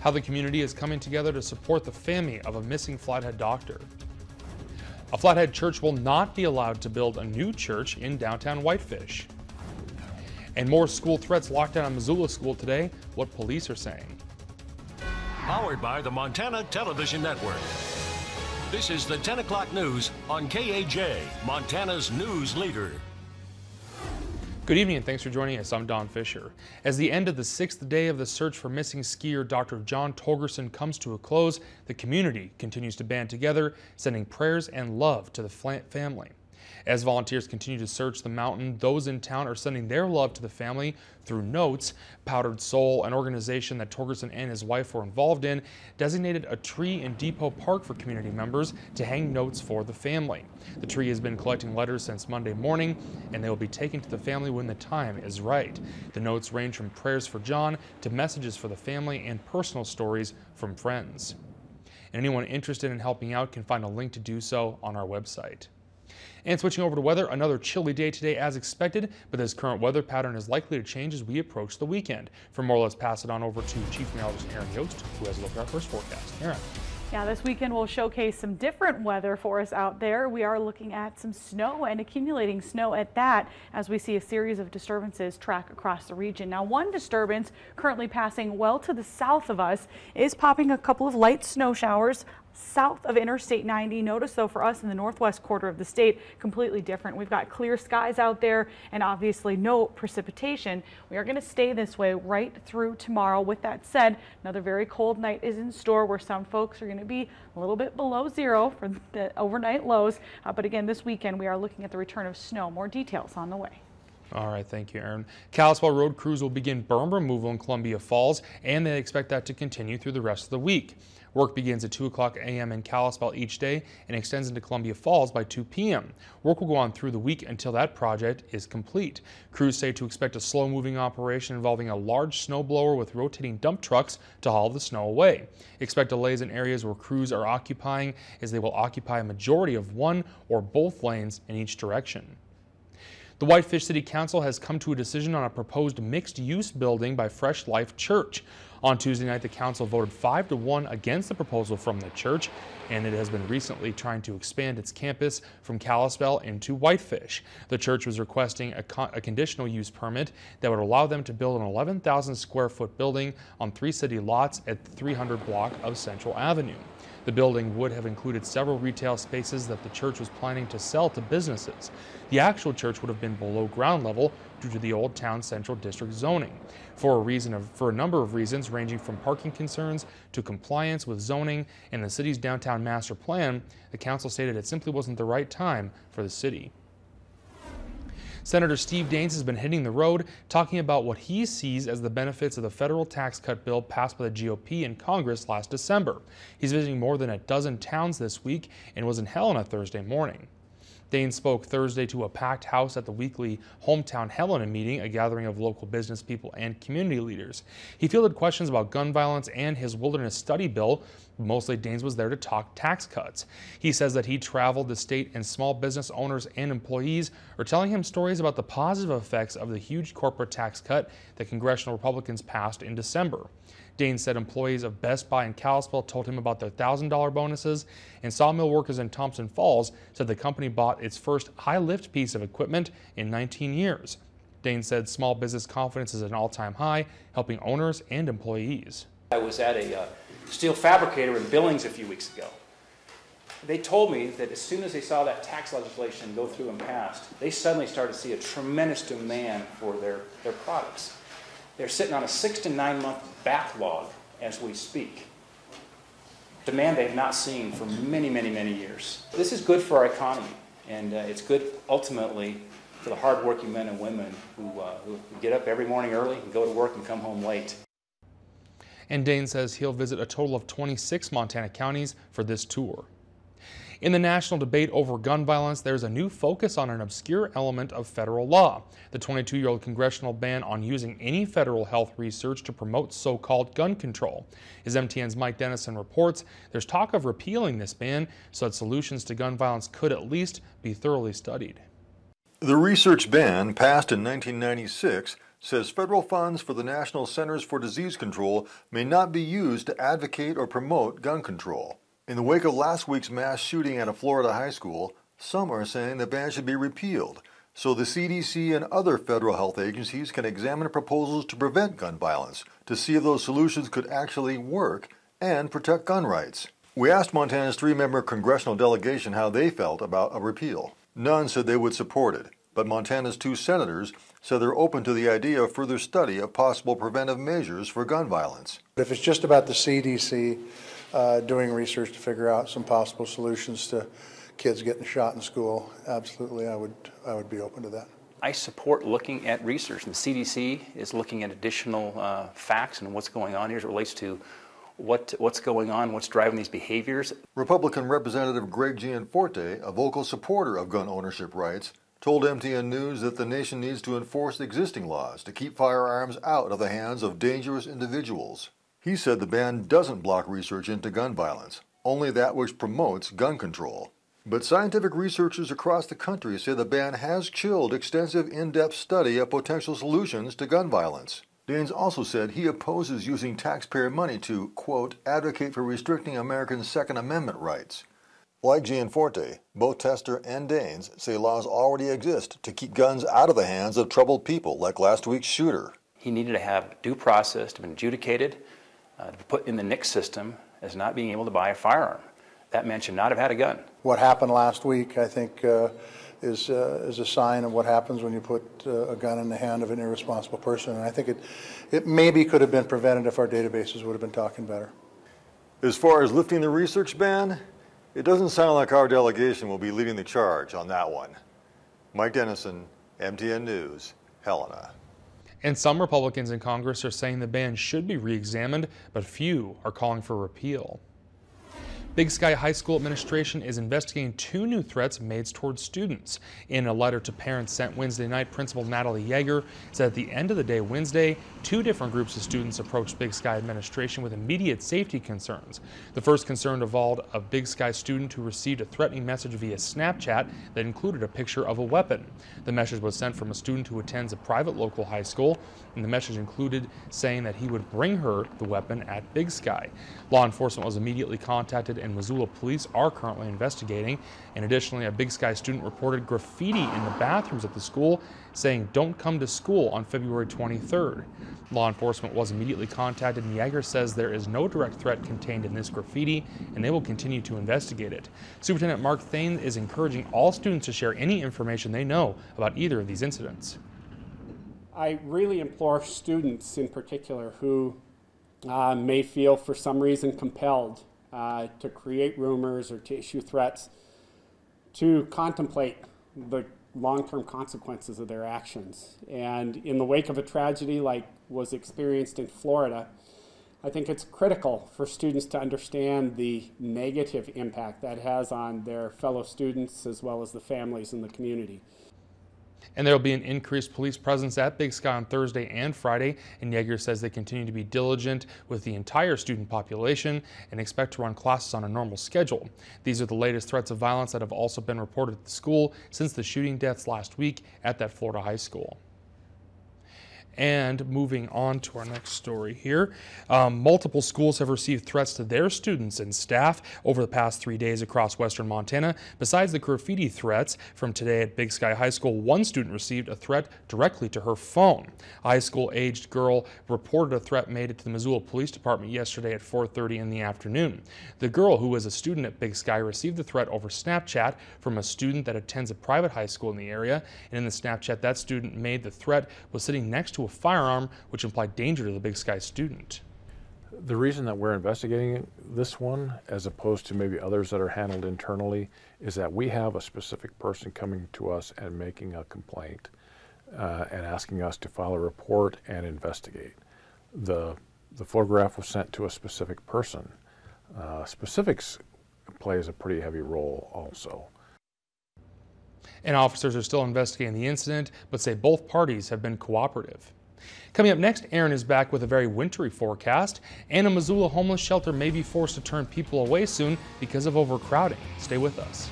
How the community is coming together to support the family of a missing Flathead doctor. A Flathead church will not be allowed to build a new church in downtown Whitefish. And more school threats locked down on Missoula School today, what police are saying. Powered by the Montana Television Network. This is the 10 o'clock news on KAJ, Montana's news leader. Good evening and thanks for joining us. I'm Don Fisher. As the end of the 6th day of the search for missing skier Dr. John Torgerson comes to a close, the community continues to band together, sending prayers and love to the family. As volunteers continue to search the mountain, those in town are sending their love to the family through notes. Powdered Soul, an organization that Torgerson and his wife were involved in, designated a tree in Depot Park for community members to hang notes for the family. The tree has been collecting letters since Monday morning, and they will be taken to the family when the time is right. The notes range from prayers for John to messages for the family and personal stories from friends. And anyone interested in helping out can find a link to do so on our website. And switching over to weather, another chilly day today as expected, but this current weather pattern is likely to change as we approach the weekend. For more, let's pass it on over to Chief Meteorologist Aaron Yost, who has a look at our first forecast. Aaron. Yeah, this weekend will showcase some different weather for us out there. We are looking at some snow and accumulating snow at that as we see a series of disturbances track across the region. Now, one disturbance currently passing well to the south of us is popping a couple of light snow showers south of Interstate 90. Notice though, for us in the northwest quarter of the state, completely different. We've got clear skies out there and obviously no precipitation. We are going to stay this way right through tomorrow. With that said, another very cold night is in store where some folks are going to be a little bit below zero for the overnight lows. But again, this weekend we are looking at the return of snow. More details on the way. All right, thank you, Aaron. Kalispell road crews will begin berm removal in Columbia Falls, and they expect that to continue through the rest of the week. Work begins at 2 o'clock a.m. in Kalispell each day and extends into Columbia Falls by 2 p.m. Work will go on through the week until that project is complete. Crews say to expect a slow-moving operation involving a large snowblower with rotating dump trucks to haul the snow away. Expect delays in areas where crews are occupying, as they will occupy a majority of one or both lanes in each direction. The Whitefish City Council has come to a decision on a proposed mixed-use building by Fresh Life Church. On Tuesday night, the council voted 5-1 against the proposal from the church, and it has been recently trying to expand its campus from Kalispell into Whitefish. The church was requesting a conditional use permit that would allow them to build an 11,000 square foot building on 3 city lots at the 300 block of Central Avenue. The building would have included several retail spaces that the church was planning to sell to businesses. The actual church would have been below ground level due to the Old Town Central District zoning. For a number of reasons, ranging from parking concerns to compliance with zoning and the city's downtown master plan, the council stated it simply wasn't the right time for the city. Senator Steve Daines has been hitting the road, talking about what he sees as the benefits of the federal tax cut bill passed by the GOP in Congress last December. He's visiting more than a dozen towns this week and was in Helena Thursday morning. Daines spoke Thursday to a packed house at the weekly Hometown Helena meeting, a gathering of local business people and community leaders. He fielded questions about gun violence and his wilderness study bill. Mostly, Daines was there to talk tax cuts. He says that he traveled the state and small business owners and employees are telling him stories about the positive effects of the huge corporate tax cut that congressional Republicans passed in December. Daines said employees of Best Buy in Kalispell told him about their $1,000 bonuses, and sawmill workers in Thompson Falls said the company bought its first high-lift piece of equipment in 19 years. Daines said small business confidence is at an all-time high, helping owners and employees. I was at a steel fabricator in Billings a few weeks ago. They told me that as soon as they saw that tax legislation go through and passed, they suddenly started to see a tremendous demand for their products. They're sitting on a 6 to 9 month backlog as we speak. Demand they've not seen for many, many, many years. This is good for our economy, and it's good ultimately for the hardworking men and women who get up every morning early and go to work and come home late. And Daines says he'll visit a total of 26 Montana counties for this tour. In the national debate over gun violence, there's a new focus on an obscure element of federal law, the 22-year-old congressional ban on using any federal health research to promote so-called gun control. As MTN's Mike Dennison reports, there's talk of repealing this ban so that solutions to gun violence could at least be thoroughly studied. The research ban, passed in 1996, says federal funds for the National Centers for Disease Control may not be used to advocate or promote gun control. In the wake of last week's mass shooting at a Florida high school, some are saying the ban should be repealed, so the CDC and other federal health agencies can examine proposals to prevent gun violence to see if those solutions could actually work and protect gun rights. We asked Montana's 3-member congressional delegation how they felt about a repeal. None said they would support it, but Montana's 2 senators said they're open to the idea of further study of possible preventive measures for gun violence. If it's just about the CDC doing research to figure out some possible solutions to kids getting shot in school, absolutely, I would be open to that. I support looking at research, and the CDC is looking at additional facts and what's going on here as it relates to what's going on, what's driving these behaviors. Republican Representative Greg Gianforte, a vocal supporter of gun ownership rights, told MTN News that the nation needs to enforce existing laws to keep firearms out of the hands of dangerous individuals. He said the ban doesn't block research into gun violence, only that which promotes gun control. But scientific researchers across the country say the ban has chilled extensive in-depth study of potential solutions to gun violence. Daines also said he opposes using taxpayer money to, quote, advocate for restricting Americans' Second Amendment rights. Like Gianforte, both Tester and Daines say laws already exist to keep guns out of the hands of troubled people like last week's shooter. He needed to have due process to be adjudicated, to be put in the NICS system as not being able to buy a firearm. That man should not have had a gun. What happened last week, I think, is a sign of what happens when you put a gun in the hand of an irresponsible person. And I think it maybe could have been prevented if our databases would have been talking better. As far as lifting the research ban, it doesn't sound like our delegation will be leading the charge on that one. Mike Dennison, MTN News, Helena. And some Republicans in Congress are saying the ban should be re-examined, but few are calling for repeal. Big Sky High School administration is investigating 2 new threats made towards students. In a letter to parents sent Wednesday night, Principal Natalie Yeager said at the end of the day Wednesday, 2 different groups of students approached Big Sky administration with immediate safety concerns. The first concern involved a Big Sky student who received a threatening message via Snapchat that included a picture of a weapon. The message was sent from a student who attends a private local high school, and the message included saying that he would bring her the weapon at Big Sky. Law enforcement was immediately contacted, and Missoula police are currently investigating. And additionally, a Big Sky student reported graffiti in the bathrooms at the school saying "Don't come to school" on February 23rd. Law enforcement was immediately contacted, and Yeager says there is no direct threat contained in this graffiti, and they will continue to investigate it. Superintendent Mark Thane is encouraging all students to share any information they know about either of these incidents. I really implore students in particular who may feel for some reason compelled to create rumors or to issue threats to contemplate the long-term consequences of their actions. And in the wake of a tragedy like was experienced in Florida, I think it's critical for students to understand the negative impact that has on their fellow students as well as the families in the community. And there will be an increased police presence at Big Sky on Thursday and Friday, and Yeager says they continue to be diligent with the entire student population and expect to run classes on a normal schedule. These are the latest threats of violence that have also been reported at the school since the shooting deaths last week at that Florida high school. And moving on to our next story here, multiple schools have received threats to their students and staff over the past 3 days across western Montana. Besides the graffiti threats from today at Big Sky High School, one student received a threat directly to her phone. A high school-aged girl reported a threat made it to the Missoula Police Department yesterday at 4:30 in the afternoon. The girl, who was a student at Big Sky, received the threat over Snapchat from a student that attends a private high school in the area. And in the Snapchat that student made, the threat was sitting next to a firearm, which implied danger to the Big Sky student. The reason that we're investigating this one, as opposed to maybe others that are handled internally, is that we have a specific person coming to us and making a complaint and asking us to file a report and investigate. The photograph was sent to a specific person. Specifics plays a pretty heavy role also. And officers are still investigating the incident, but say both parties have been cooperative. Coming up next, Aaron is back with a very wintry forecast, and a Missoula homeless shelter may be forced to turn people away soon because of overcrowding. Stay with us.